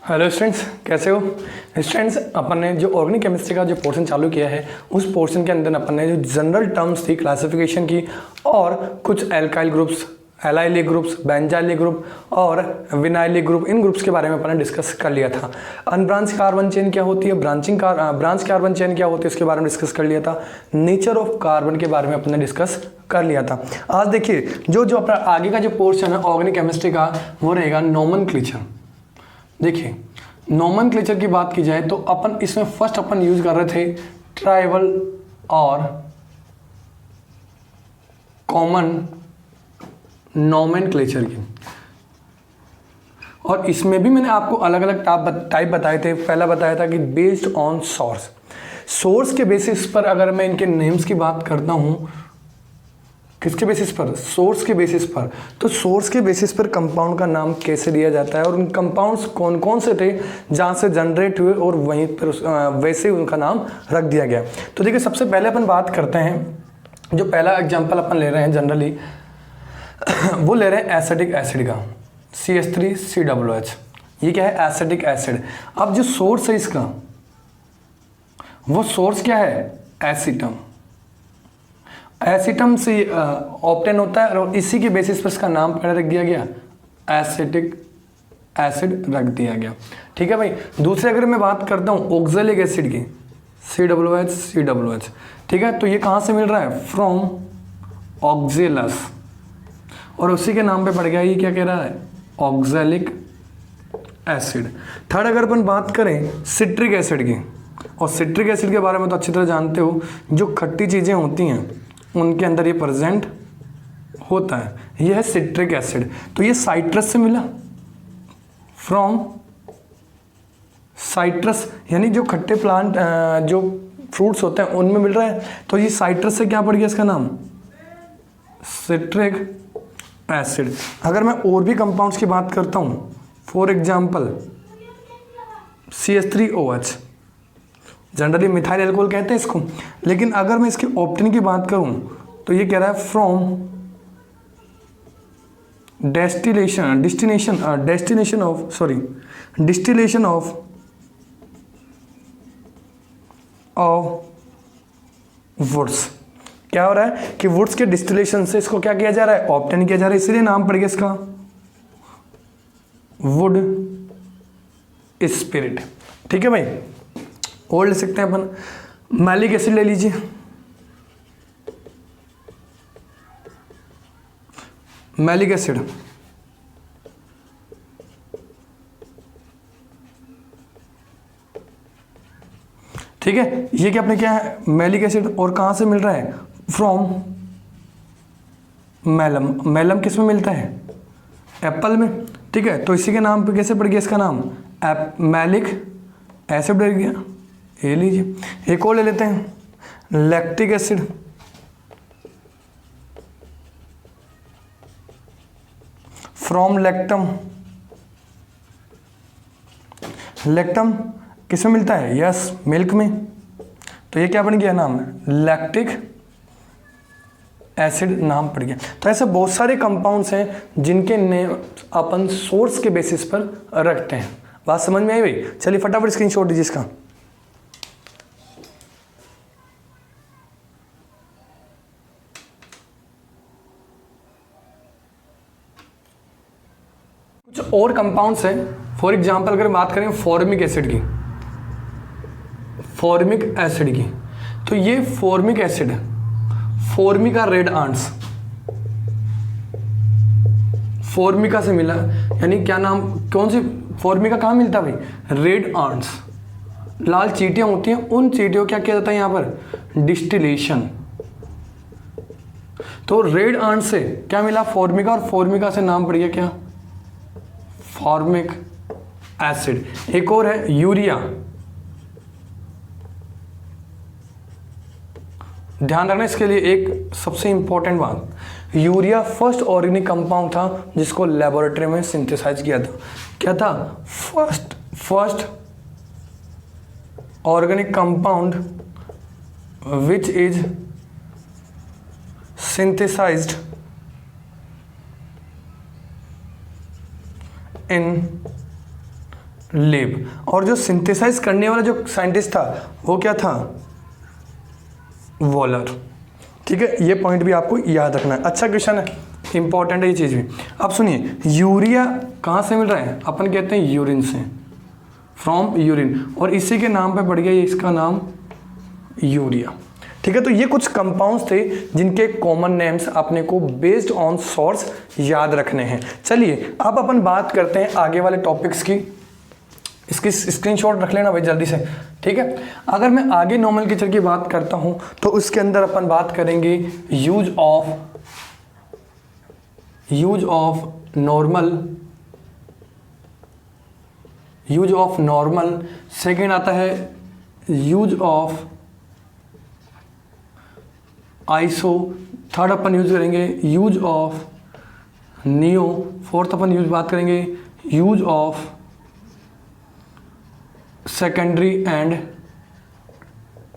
Hello students, कैसे हो students. अपन ने जो ऑर्गेनिक केमिस्ट्री का जो पोर्शन चालू किया है उस पोर्शन के अंदर अपन ने जो जनरल टर्म्स थी क्लासिफिकेशन की और कुछ alkyl groups, allylic groups, benzylic group और विनाइलिक ग्रुप, इन ग्रुप्स के बारे में अपन ने डिस्कस कर लिया था। अनब्रांच कार्बन चेन क्या होती है, ब्रांच कार्बन चेन क्या होती है, उसके बारे में डिस्कस कर लिया था। नेचर ऑफ कार्बन के बारे में अपन ने डिस्कस कर लिया था। आज देखिए जो अपना आगे का जो पोर्शन है ऑर्गेनिक केमिस्ट्री का वो रहेगा नोमेनक्लेचर। देखिए नोमेनक्लेचर की बात की जाए तो अपन इसमें फर्स्ट अपन यूज कर रहे थे ट्राइबल और कॉमन नोमेनक्लेचर की, और इसमें भी मैंने आपको अलग अलग टाइप बताए थे। पहला बताया था कि बेस्ड ऑन सोर्स के बेसिस पर अगर मैं इनके नेम्स की बात करता हूं, किसके बेसिस पर, सोर्स के बेसिस पर, तो सोर्स के बेसिस पर कंपाउंड का नाम कैसे दिया जाता है और उन कंपाउंड्स कौन कौन से थे जहाँ से जनरेट हुए और वहीं पर वैसे ही उनका नाम रख दिया गया। तो देखिए सबसे पहले अपन बात करते हैं, जो पहला एग्जांपल अपन ले रहे हैं जनरली वो ले रहे हैं एसिटिक एसिड का, CH3COOH। ये क्या है, एसिटिक एसिड। अब जो सोर्स है इसका, वो सोर्स क्या है, एसीटम। एसीटम से ऑब्टेन होता है और इसी के बेसिस पर इसका नाम पहले रख दिया गया, एसिटिक एसिड रख दिया गया। ठीक है भाई। दूसरे अगर मैं बात करता हूँ ऑक्जेलिक एसिड की, COOH। ठीक है, तो ये कहाँ से मिल रहा है, फ्रॉम ऑक्जेलस, और उसी के नाम पे पड़ गया, ये क्या कह रहा है, ऑक्जेलिक एसिड। थर्ड अगर अपन बात करें सिट्रिक एसिड की, और सिट्रिक एसिड के बारे में तो अच्छी तरह जानते हो, जो खट्टी चीज़ें होती हैं उनके अंदर ये प्रेजेंट होता है, ये है सिट्रिक एसिड। तो ये साइट्रस से मिला, फ्रॉम साइट्रस, यानी जो खट्टे प्लांट जो फ्रूट्स होते हैं उनमें मिल रहा है। तो ये साइट्रस से क्या पड़ गया इसका नाम, सिट्रिक एसिड। अगर मैं और भी कंपाउंड्स की बात करता हूँ, for example CH3OH, generally methyl alcohol कहते हैं इसको, लेकिन अगर मैं इसके ऑप्टेन की बात करूं तो ये कह रहा है फ्रॉम डिस्टिलेशन ऑफ वुड्स। क्या हो रहा है कि वुड्स के डिस्टिलेशन से इसको क्या किया जा रहा है, ऑप्टेन किया जा रहा है, इसलिए नाम पड़ गया इसका वुड स्पिरिट। ठीक है भाई। और ले सकते हैं अपन मैलिक एसिड, ले लीजिए, मैलिक एसिड। ठीक है, ये क्या अपने क्या है, मैलिक एसिड, और कहां से मिल रहा है, फ्रॉम मैलम। मैलम किस में मिलता है, एप्पल में। ठीक है, तो इसी के नाम पे कैसे पड़ गया इसका नाम, मैलिक एसिड पड़ गया। ये लीजिए, एक और ले लेते हैं lactic acid. From lactam. Lactam किस में मिलता है, यस, मिल्क में। तो ये क्या बन गया नाम, लैक्टिक एसिड नाम पड़ गया। तो ऐसे बहुत सारे कंपाउंड्स हैं जिनके नेम अपन सोर्स के बेसिस पर रखते हैं। बात समझ में आई भाई। चलिए फटाफट स्क्रीनशॉट दीजिए इसका। कुछ और कंपाउंड्स हैं, फॉर एग्जांपल अगर बात करें फॉर्मिक एसिड की, फॉर्मिक एसिड की, तो ये फॉर्मिक एसिड है, फॉर्मिका रेड आंट्स, फॉर्मिका से मिला, यानी क्या नाम, कौन सी फॉर्मिका कहाँ मिलता है भाई, रेड आंट्स, लाल चींटियां होती हैं, उन चींटियों क्या किया जाता है यहाँ पर, डिस्टिलेशन। तो रेड आंट से क्या मिला, फॉर्मिका, और फॉर्मिका से नाम पड़ गया क्या, फॉर्मिक एसिड। एक और है यूरिया। ध्यान रखना इसके लिए एक सबसे इंपॉर्टेंट बात, यूरिया फर्स्ट ऑर्गेनिक कंपाउंड था जिसको लेबोरेटरी में सिंथेसाइज किया था। क्या था, first organic compound which is synthesised in lab. और जो सिंथेसाइज करने वाला जो साइंटिस्ट था वो क्या था, वॉलर। ठीक है, ये पॉइंट भी आपको याद रखना है। अच्छा क्वेश्चन है, इंपॉर्टेंट है ये चीज़ भी। अब सुनिए, यूरिया कहाँ से मिल रहा है, अपन कहते हैं यूरिन से, फ्रॉम यूरिन, और इसी के नाम पे पड़ गया ये इसका नाम यूरिया। ठीक है, तो ये कुछ कंपाउंड्स थे जिनके कॉमन नेम्स अपने को बेस्ड ऑन सोर्स याद रखने हैं। चलिए अब अपन बात करते हैं आगे वाले टॉपिक्स की। इसकी स्क्रीनशॉट रख लेना भाई जल्दी से। ठीक है, अगर मैं आगे नोमेनक्लेचर की बात करता हूं तो उसके अंदर अपन बात करेंगे यूज ऑफ नॉर्मल, सेकेंड आता है use of iso, third upon use करेंगे यूज ऑफ नियो, फोर्थ अपन बात करेंगे use of secondary and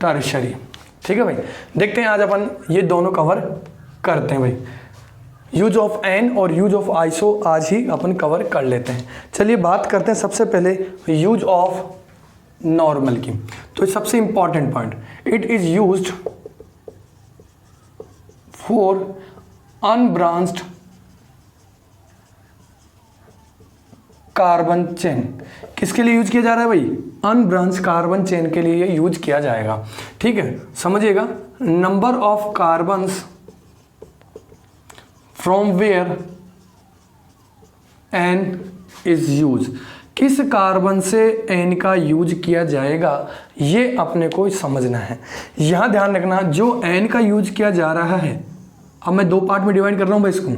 tertiary. ठीक है भाई, देखते हैं आज अपन ये दोनों कवर करते हैं भाई। यूज ऑफ एन और यूज ऑफ आइसो आज ही अपन कवर कर लेते हैं। चलिए बात करते हैं सबसे पहले यूज ऑफ नॉर्मल की। तो सबसे important point, it is used for unbranched carbon chain. किसके लिए यूज किया जा रहा है भाई, अनब्रांच कार्बन चेन के लिए ये यूज किया जाएगा। ठीक है, समझिएगा, number of carbons from where n is use, किस कार्बन से एन का यूज किया जाएगा ये अपने को समझना है। यहां ध्यान रखना, जो एन का यूज किया जा रहा है, अब मैं दो पार्ट में डिवाइड कर रहा हूं भाई इसको,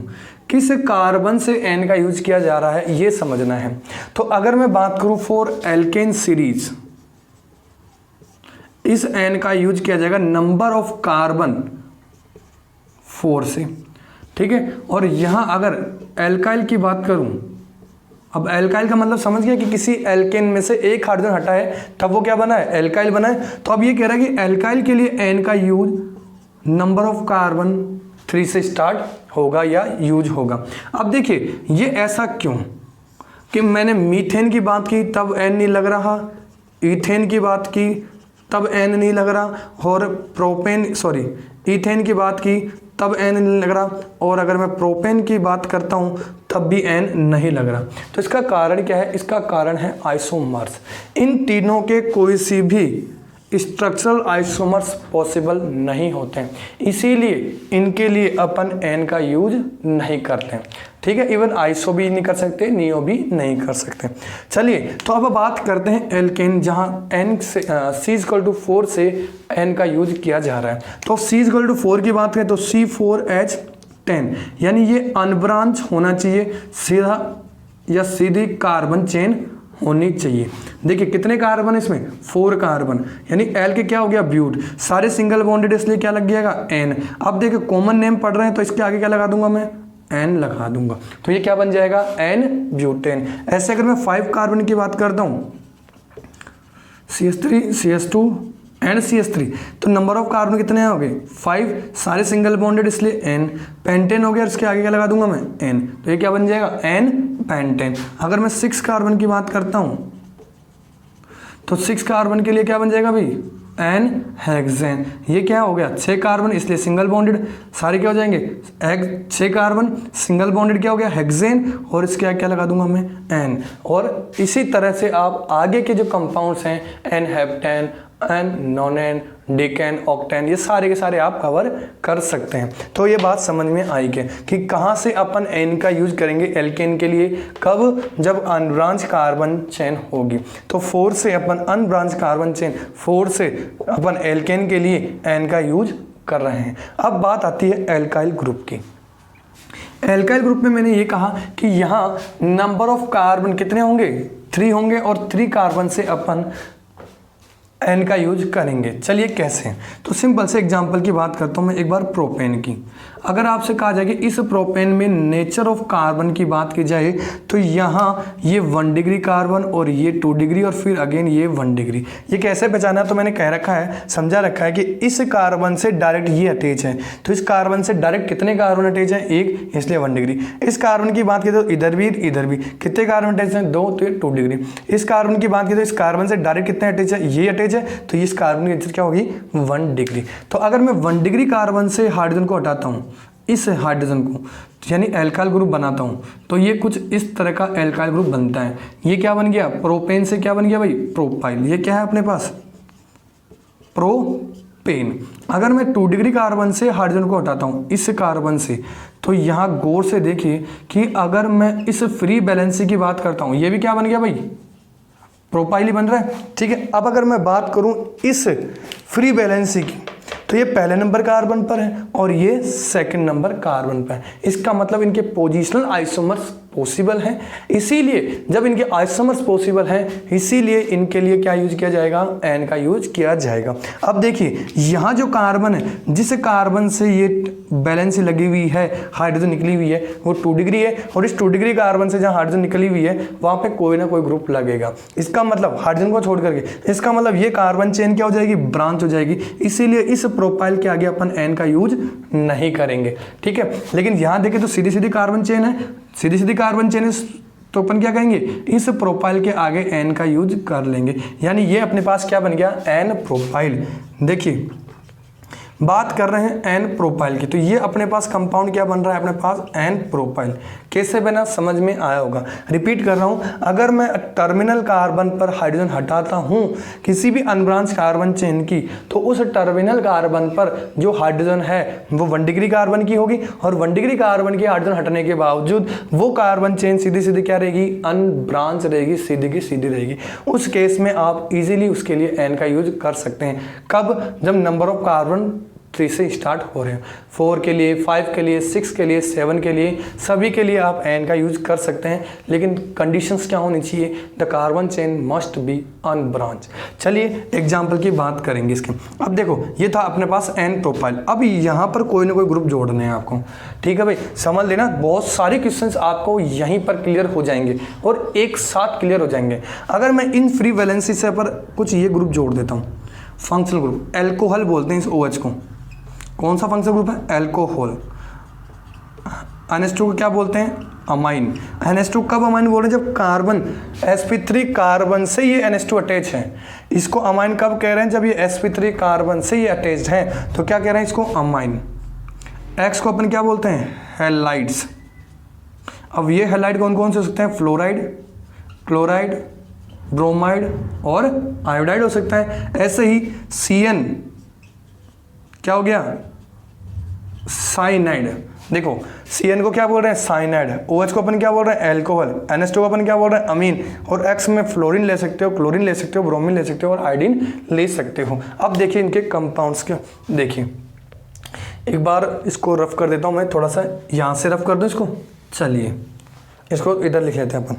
किस कार्बन से एन का यूज किया जा रहा है ये समझना है। तो अगर मैं बात करूं फॉर एल्केन सीरीज, इस एन का यूज किया जाएगा नंबर ऑफ कार्बन 4 से। ठीक है, और यहां अगर एल्काइल की बात करूं, अब एल्काइल का मतलब समझ गया कि किसी एल्केन में से एक हाइड्रोजन हटा है तब वो क्या बना है, एल्काइल बना है। तो अब ये कह रहा है कि एल्काइल के लिए एन का यूज नंबर ऑफ कार्बन 3 से स्टार्ट होगा या यूज होगा। अब देखिए ये ऐसा क्यों कि मैंने मीथेन की बात की तब एन नहीं लग रहा, ईथेन की बात की तब एन नहीं लग रहा, और ईथेन की बात की तब एन नहीं लग रहा, और अगर मैं प्रोपेन की बात करता हूं तब भी एन नहीं लग रहा। तो इसका कारण क्या है, इसका कारण है आइसोमर्स। इन तीनों के कोई सी भी स्ट्रक्चरल आइसोमर्स पॉसिबल नहीं होते हैं, इसीलिए इनके लिए अपन एन का यूज नहीं करते हैं। ठीक है, इवन आइसो भी नहीं कर सकते, नियो भी नहीं कर सकते। चलिए तो अब बात करते हैं एल्केन, जहां एन से C=4 से एन का यूज किया जा रहा है। तो C=4 की बात करें तो C4H10, यानी ये अनब्रांच होना चाहिए, सीधा या सीधी कार्बन चेन होनी चाहिए। देखिए कितने कार्बन इसमें, 4 कार्बन, यानी एल के क्या हो गया, ब्यूट, सारे सिंगल बॉन्डेड, इसलिए क्या लग जाएगा, एन। अब देखिए कॉमन नेम पढ़ रहे हैं तो इसके आगे क्या लगा दूंगा मैं, एन लगा दूंगा, तो ये क्या बन जाएगा, एन ब्यूटेन। ऐसे अगर मैं 5 कार्बन की बात करता हूं, CH3 CH2 एंड CH3, तो नंबर ऑफ कार्बन कितने हो गए, 5, सारे सिंगल बॉन्डेड इसलिए एन। पेंटेन हो गया, इसके आगे क्या लगा दूंगा मैं, एन, तो ये क्या बन जाएगा, एन पेंटेन। अगर मैं 6 कार्बन की बात करता हूं तो 6 कार्बन के लिए क्या बन जाएगा भाई, एन हेक्सेन। ये क्या हो गया, 6 कार्बन, इसलिए सिंगल बॉन्डेड, सारे क्या हो जाएंगे, 6 कार्बन सिंगल बॉन्डेड क्या हो गया, हेक्सेन, और इसके आगे क्या लगा दूंगा मैं, एन। और इसी तरह से आप आगे के जो कंपाउंड्स हैं, n heptane, n nonane, decane, octane, ये सारे के सारे आप कवर कर सकते हैं। तो ये बात समझ में आई कि कहाँ से अपन एन का यूज करेंगे एल्केन के लिए, कब, जब अनब्रांच कार्बन चेन होगी। तो 4 से अपन अनब्रांच कार्बन चेन, 4 से अपन एल्केन के लिए एन का यूज कर रहे हैं। अब बात आती है एल्काइल ग्रुप की। एल्काइल ग्रुप में मैंने ये कहा कि यहाँ नंबर ऑफ कार्बन कितने होंगे, 3 होंगे, और 3 कार्बन से अपन एन का यूज करेंगे। चलिए कैसे, तो सिंपल से एग्जांपल की बात करता हूं मैं एक बार प्रोपेन की। अगर आपसे कहा जाए कि इस प्रोपेन में नेचर ऑफ कार्बन की बात की जाए तो यहाँ ये 1 डिग्री कार्बन और ये 2 डिग्री और फिर अगेन ये 1 डिग्री। ये कैसे पहचाना, तो मैंने कह रखा है, समझा रखा है कि इस कार्बन से डायरेक्ट ये अटैच है, तो इस कार्बन से डायरेक्ट कितने कार्बन अटैच है, एक, इसलिए 1 डिग्री। इस कार्बन की बात की तो इधर भी इधर भी कितने कार्बन अटैच हैं, 2, तो ये 2 डिग्री। इस कार्बन की बात की तो इस कार्बन से डायरेक्ट कितने अटैच है, ये अटैच है, तो इस कार्बन की नेचर क्या होगी, 1 डिग्री। तो अगर मैं 1 डिग्री कार्बन से हाइड्रोजन को हटाता हूँ, इस हाइड्रोजन को, यानी एल्काइल ग्रुप बनाता हूँ, तो ये कुछ इस तरह का एल्काइल ग्रुप बनता है। ये क्या बन गया, प्रोपेन से क्या बन गया भाई, प्रोपाइल। ये क्या है अपने पास, प्रोपेन। अगर मैं 2 डिग्री कार्बन से हाइड्रोजन को हटाता हूँ इस कार्बन से, तो यहाँ गौर से देखिए कि अगर मैं इस फ्री बैलेंसी की बात करता हूँ, ये भी क्या बन गया भाई, प्रोपाइल ही बन रहा है। ठीक है, अब अगर मैं बात करूँ इस फ्री बैलेंसी की, तो ये पहले नंबर कार्बन पर है और ये सेकंड नंबर कार्बन पर है। इसका मतलब इनके पोजिशनल आइसोमर्स पॉसिबल हैं, इसीलिए जब इनके आइसोमर्स पॉसिबल हैं, इसीलिए इनके लिए क्या यूज किया जाएगा, एन का यूज किया जाएगा। अब देखिए यहाँ जो कार्बन है, जिस कार्बन से ये बैलेंस लगी हुई है, हाइड्रोजन निकली हुई है, वो 2 डिग्री है, और इस 2 डिग्री कार्बन से जहाँ हाइड्रोजन निकली हुई है वहाँ पे कोई ना कोई ग्रुप लगेगा। इसका मतलब हाइड्रोजन को छोड़ करके, इसका मतलब ये कार्बन चेन क्या हो जाएगी, ब्रांच हो जाएगी। इसीलिए इस प्रोपाइल के आगे अपन एन का यूज नहीं करेंगे। ठीक है, लेकिन यहाँ देखें तो सीधी सीधी कार्बन चेन है, सीधी सीधी कार्बन चेन है, तो अपन क्या कहेंगे, इस प्रोपाइल के आगे एन का यूज कर लेंगे। यानी ये अपने पास क्या बन गया, एन प्रोपाइल। देखिए बात कर रहे हैं एन प्रोपाइल की, तो ये अपने पास कंपाउंड क्या बन रहा है, अपने पास एन प्रोपाइल। कैसे बना, समझ में आया होगा। रिपीट कर रहा हूं, अगर मैं टर्मिनल कार्बन पर हाइड्रोजन हटाता हूं किसी भी अनब्रांच कार्बन चेन की, तो उस टर्मिनल कार्बन पर जो हाइड्रोजन है वो 1 डिग्री कार्बन की होगी, और 1 डिग्री कार्बन की हाइड्रोजन हटने के बावजूद वो कार्बन चेन सीधी सीधी क्या रहेगी, अनब्रांच रहेगी, सीधी की सीधी रहेगी। उस केस में आप इजीली उसके लिए एन का यूज कर सकते हैं। कब, जब नंबर ऑफ कार्बन 3 से स्टार्ट हो रहे हैं। 4 के लिए, 5 के लिए, 6 के लिए, 7 के लिए, सभी के लिए आप एन का यूज कर सकते हैं, लेकिन कंडीशंस क्या होनी चाहिए, the carbon chain must be unbranch. चलिए एग्जाम्पल की बात करेंगे इसके। अब देखो ये था अपने पास एन प्रोपाइल। अब यहाँ पर कोई ना कोई ग्रुप जोड़ने हैं आपको। ठीक है भाई, समझ लेना, बहुत सारे क्वेश्चंस आपको यहीं पर क्लियर हो जाएंगे और एक साथ क्लियर हो जाएंगे। अगर मैं इन फ्री वैलेंसी से पर कुछ ये ग्रुप जोड़ देता हूँ, फंक्शनल ग्रुप, एल्कोहल बोलते हैं इस OH को। कौन सा फंक्शनल ग्रुप है, एल्कोहल। NH2 को क्या बोलते हैं, अमाइन। NH2 कब अमाइन बोल रहे हैं, जब कार्बन sp3 कार्बन से ये NH2 अटैच है। इसको अमाइन कब कह रहे हैं, जब ये sp3 कार्बन से ये अटैच्ड है, तो क्या कह रहे हैं इसको, अमाइन। X को अपन क्या बोलते हैं, हैलाइड्स। अब ये हैलाइड कौन कौन से हो सकते हैं, फ्लोराइड, क्लोराइड, ब्रोमाइड और आयोडाइड हो सकता है। ऐसे ही CN क्या हो गया, साइनाइड। देखो CN को क्या बोल रहे हैं, साइनाइड। OH को अपन क्या बोल रहे हैं, एल्कोहल। NH2 को अपन क्या बोल रहे हैं, अमीन। और X में फ्लोरीन ले सकते हो, क्लोरीन ले सकते हो, ब्रोमीन ले सकते हो और आयोडीन ले सकते हो। अब देखिए इनके कंपाउंड्स के, देखिए एक बार इसको रफ कर देता हूँ मैं, थोड़ा सा यहाँ से रफ कर दूँ इसको। चलिए इसको इधर लिख लेते हैं अपन।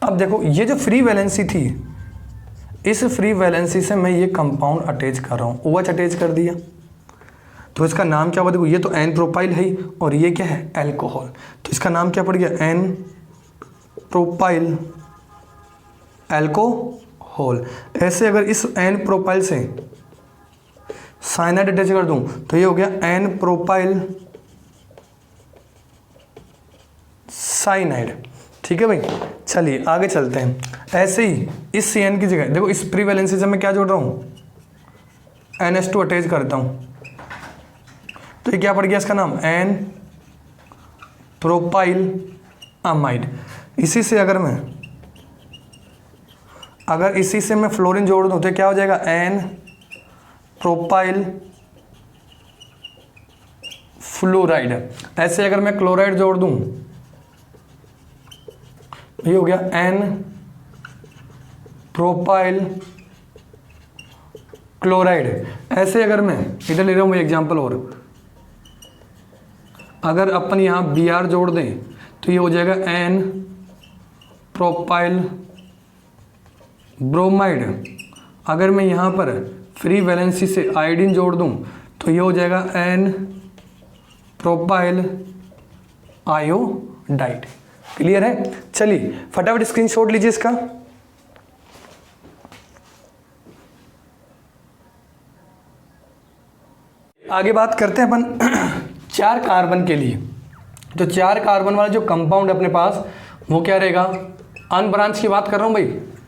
अब देखो ये जो फ्री वैलेंसी थी, इस फ्री वैलेंसी से मैं ये कंपाउंड अटैच कर रहा हूँ, OH अटैच कर दिया, तो इसका नाम क्या हुआ, देखो ये तो एन प्रोपाइल है और ये क्या है, एल्कोहल, तो इसका नाम क्या पड़ गया, एन प्रोपाइल एल्कोहल। ऐसे अगर इस एन प्रोपाइल से साइनाइड अटैच कर दूं तो ये हो गया एन प्रोपाइल साइनाइड। ठीक है भाई, चलिए आगे चलते हैं। ऐसे ही इस CN की जगह देखो, इस फ्री वैलेंसी से मैं क्या जोड़ रहा हूँ, NH2 अटैच करता हूँ, तो ये क्या पड़ गया, इसका नाम एन प्रोपाइल अमाइड। इसी से अगर इसी से मैं फ्लोरीन जोड़ दूँ तो क्या हो जाएगा, एन प्रोपाइल फ्लोराइड। ऐसे अगर मैं क्लोराइड जोड़ दूँ ये हो गया एन प्रोपाइल क्लोराइड। ऐसे अगर मैं इधर ले रहा हूँ एग्जाम्पल, और अगर अपन यहाँ Br जोड़ दें तो ये हो जाएगा एन प्रोपाइल ब्रोमाइड। अगर मैं यहाँ पर फ्री वैलेंसी से आयोडीन जोड़ दूँ तो ये हो जाएगा एन प्रोपाइल आयोडाइड। क्लियर है? चलिए फटाफट स्क्रीनशॉट लीजिए इसका। आगे बात करते हैं अपन 4 कार्बन के लिए। तो 4 कार्बन वाला जो कंपाउंड अपने पास वो क्या रहेगा? अनब्रांच की बात कर रहा हूं भाई,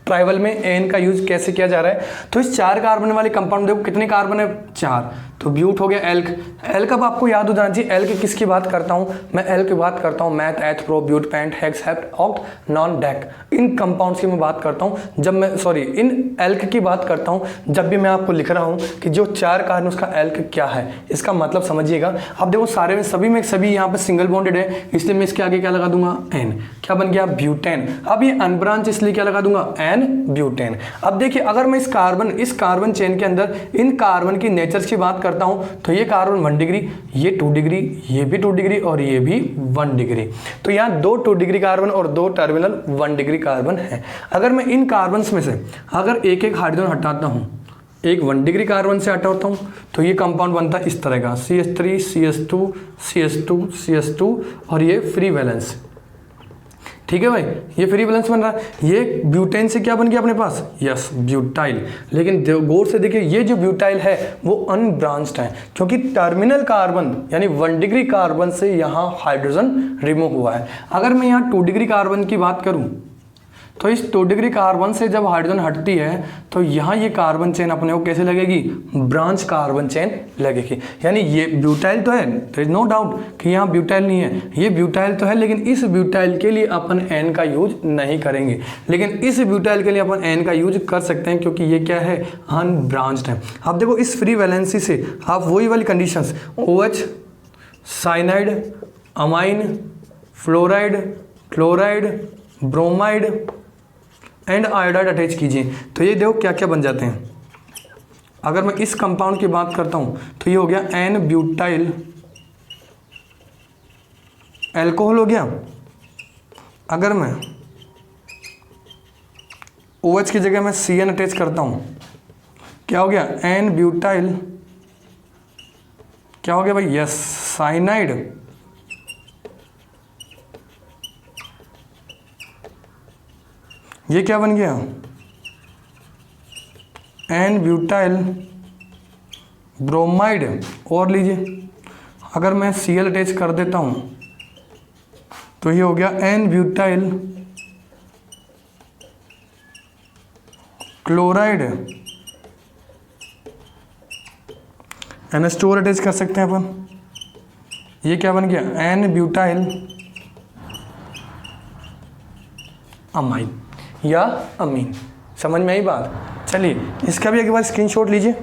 ट्राइबल में एन का यूज कैसे किया जा रहा है। तो इस 4 कार्बन वाले कंपाउंड देखो कितने कार्बन है? 4। तो ब्यूट हो गया। एल्क, एल्क अब आपको याद हो जाना चाहिए। एल्क किसकी बात करता हूं मैं? एल्क की बात करता हूं meth, eth, pro, but, pent, hex, hept, oct, non, dec, इन कंपाउंड्स की मैं बात करता हूं जब मैं इन एल्क की बात करता हूं जब भी मैं आपको लिख रहा हूं कि जो 4 कार्बन उसका एल्क क्या है, इसका मतलब समझिएगा। अब देखो सारे में सभी में सभी यहाँ पे सिंगल बॉन्डेड है, इसलिए मैं इसके आगे क्या लगा दूंगा? एन। क्या बन गया? ब्यूटेन। अब ये अनब्रांच इसलिए क्या लगा दूंगा? N butane. अब देखिए अगर मैं इस कार्बन चेन के अंदर इन कार्बन की नेचर्स की बात करता हूं तो ये कार्बन 1 डिग्री, ये 2 डिग्री, ये भी 2 डिग्री और ये भी 1 डिग्री। तो यहाँ 2 2 डिग्री कार्बन और 2 टर्मिनल 1 डिग्री कार्बन है। अगर मैं इन कार्बन्स में से अगर एक एक हाइड्रोजन हटाता हूं, एक 1 डिग्री कार्बन से हटाता हूं तो ये कंपाउंड बनता है इस तरह का CH3 CH2 CH2 CH2 और ये फ्री वैलेंस। ठीक है भाई, ये फ्री वैलेंस बन रहा है। ये ब्यूटेन से क्या बन गया अपने पास? Yes, butyl. लेकिन गौर से देखिए ये जो ब्यूटाइल है वो अनब्रांच्ड है क्योंकि टर्मिनल कार्बन यानी 1 डिग्री कार्बन से यहाँ हाइड्रोजन रिमूव हुआ है। अगर मैं यहाँ 2 डिग्री कार्बन की बात करूँ तो इस 2 डिग्री कार्बन से जब हाइड्रोजन हटती है तो यहाँ ये कार्बन चेन अपने को कैसे लगेगी? ब्रांच कार्बन चेन लगेगी। यानी ये ब्यूटाइल तो है, देयर इज नो डाउट कि यहाँ ब्यूटाइल नहीं है, ये ब्यूटाइल तो है, लेकिन इस ब्यूटाइल के लिए अपन एन का यूज नहीं करेंगे। लेकिन इस ब्यूटाइल के लिए अपन एन का यूज कर सकते हैं क्योंकि ये क्या है? अनब्रांच्ड है। अब देखो इस फ्री वैलेंसी से आप वही वाली conditions OH, cyanide, amine, fluoride, chloride, bromide and iodide attach कीजिए तो ये देखो क्या क्या बन जाते हैं। अगर मैं इस कंपाउंड की बात करता हूं तो ये हो गया एन ब्यूटाइल एल्कोहल हो गया। अगर मैं OH की जगह मैं CN अटैच करता हूं क्या हो गया? एन ब्यूटाइल क्या हो गया भाई? Yes, cyanide. ये क्या बन गया? N butyl bromide. और लीजिए अगर मैं Cl अटैच कर देता हूं तो ये हो गया n butyl chloride. NH2 attach कर सकते हैं अपन, ये क्या बन गया? एन ब्यूटाइल अमाइन या अमीन। समझ में आई बात? चलिए इसका भी एक बार स्क्रीनशॉट लीजिए।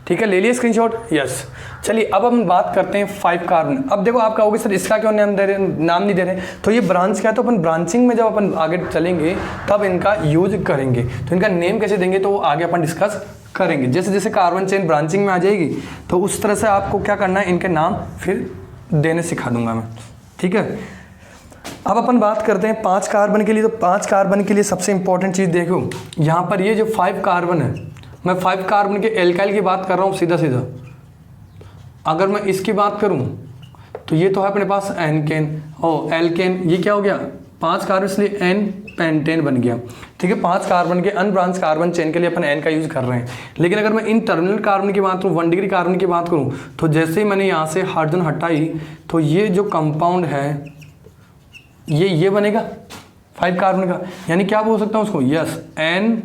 ठीक है, ले लिए स्क्रीनशॉट? यस। चलिए अब हम बात करते हैं 5 कार्बन। अब देखो आप कहोगे सर इसका क्यों नाम नहीं दे रहे? तो ये ब्रांच क्या है, तो अपन ब्रांचिंग में जब अपन आगे चलेंगे तब इनका यूज करेंगे। तो इनका नेम कैसे देंगे तो आगे अपन डिस्कस करेंगे। जैसे जैसे कार्बन चेन ब्रांचिंग में आ जाएगी तो उस तरह से आपको क्या करना है, इनके नाम फिर देने सिखा दूंगा मैं। ठीक है, अब अपन बात करते हैं 5 कार्बन के लिए। तो 5 कार्बन के लिए सबसे इंपॉर्टेंट चीज़ देखो, यहाँ पर ये जो 5 कार्बन है, मैं 5 कार्बन के एल्काइल की बात कर रहा हूँ सीधा सीधा। अगर मैं इसकी बात करूँ तो ये तो है अपने पास एनकेन और एल्केन। ये क्या हो गया? 5 कार्बन इसलिए एन पेंटेन बन गया। ठीक है, 5 कार्बन के अनब्रांच कार्बन चेन के लिए अपन एन का यूज कर रहे हैं। लेकिन अगर मैं इन टर्मिनल कार्बन की बात करूँ, 1 डिग्री कार्बन की बात करूँ, तो जैसे ही मैंने यहाँ से हाइड्रोजन हटाई तो ये जो कंपाउंड है ये बनेगा 5 कार्बन का। यानी क्या बोल सकता हूँ उसको? यस, एन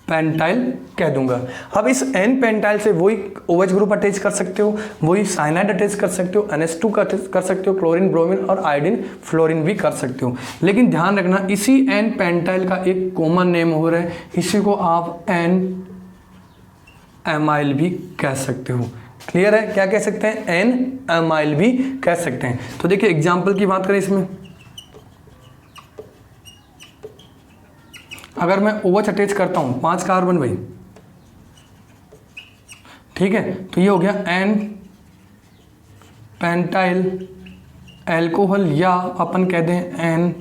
पेंटाइल कह दूंगा। अब इस एन पेंटाइल से वही OH ग्रुप अटैच कर सकते हो, वही साइनाइड अटैच कर सकते हो, NH2 का अटैच कर सकते हो, क्लोरीन ब्रोमीन और आयोडीन फ्लोरीन भी कर सकते हो। लेकिन ध्यान रखना इसी एन पेंटाइल का एक कॉमन नेम हो रहा है, इसी को आप एन एमाइल भी कह सकते हो। क्लियर है? क्या कह सकते हैं? एन एमाइल भी कह सकते हैं। तो देखिए एग्जाम्पल की बात करें इसमें, अगर मैं OH अटैच करता हूं 5 कार्बन भाई, ठीक है, तो ये हो गया एन पेंटाइल एल्कोहल या अपन कह दें एन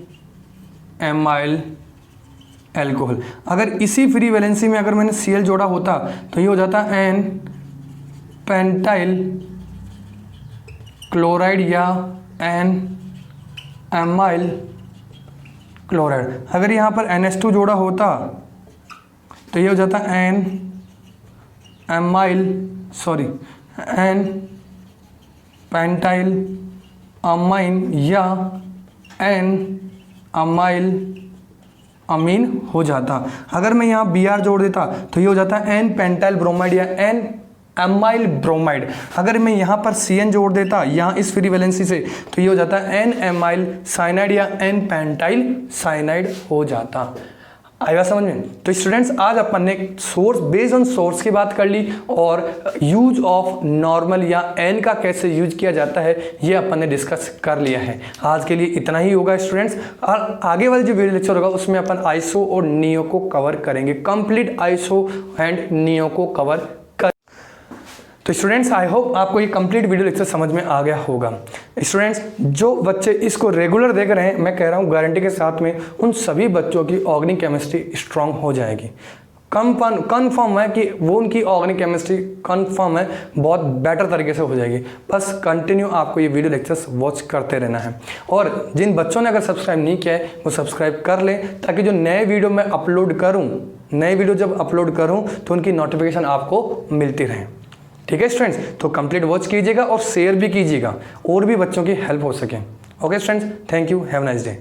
एमाइल एल्कोहल। अगर इसी फ्री वैलेंसी में अगर मैंने Cl जोड़ा होता तो ये हो जाता एन पेंटाइल क्लोराइड या एन एमाइल क्लोराइड। अगर यहाँ पर NH2 जोड़ा होता तो ये हो जाता एन पेंटाइल अमाइन या एन अमाइल अमीन हो जाता। अगर मैं यहाँ Br जोड़ देता तो ये हो जाता एन पेंटाइल ब्रोमाइड या एन एमाइल ब्रोमाइड। अगर मैं यहाँ पर Cn जोड़ देता यहाँ इस फ्री वैलेंसी से तो ये हो जाता एन एमाइल साइनाइड या एन पेंटाइल साइनाइड हो जाता। आएगा समझ में? तो स्टूडेंट्स आज अपन ने सोर्स बेस्ड ऑन सोर्स की बात कर ली और यूज ऑफ नॉर्मल या एन का कैसे यूज किया जाता है ये अपन ने डिस्कस कर लिया है। आज के लिए इतना ही होगा स्टूडेंट्स, और आगे वाले जो वीडियो लेक्चर होगा उसमें अपन आइसो और नियो को कवर करेंगे, कंप्लीट आइसो एंड नियो को कवर। तो स्टूडेंट्स आई होप आपको ये कंप्लीट वीडियो लेक्चर समझ में आ गया होगा। स्टूडेंट्स जो बच्चे इसको रेगुलर देख रहे हैं, मैं कह रहा हूँ गारंटी के साथ में उन सभी बच्चों की ऑर्गेनिक केमिस्ट्री स्ट्रांग हो जाएगी। कन्फर्म है कि वो उनकी ऑर्गेनिक केमिस्ट्री कन्फर्म है बहुत बेटर तरीके से हो जाएगी। बस कंटिन्यू आपको ये वीडियो लेक्चर्स वॉच करते रहना है। और जिन बच्चों ने अगर सब्सक्राइब नहीं किया है वो सब्सक्राइब कर लें, ताकि जो नए वीडियो मैं अपलोड करूँ, नए वीडियो जब अपलोड करूँ तो उनकी नोटिफिकेशन आपको मिलती रहे। ठीक है स्टूडेंट्स, तो कंप्लीट वॉच कीजिएगा और शेयर भी कीजिएगा और भी बच्चों की हेल्प हो सके। Okay students, thank you, have nice day.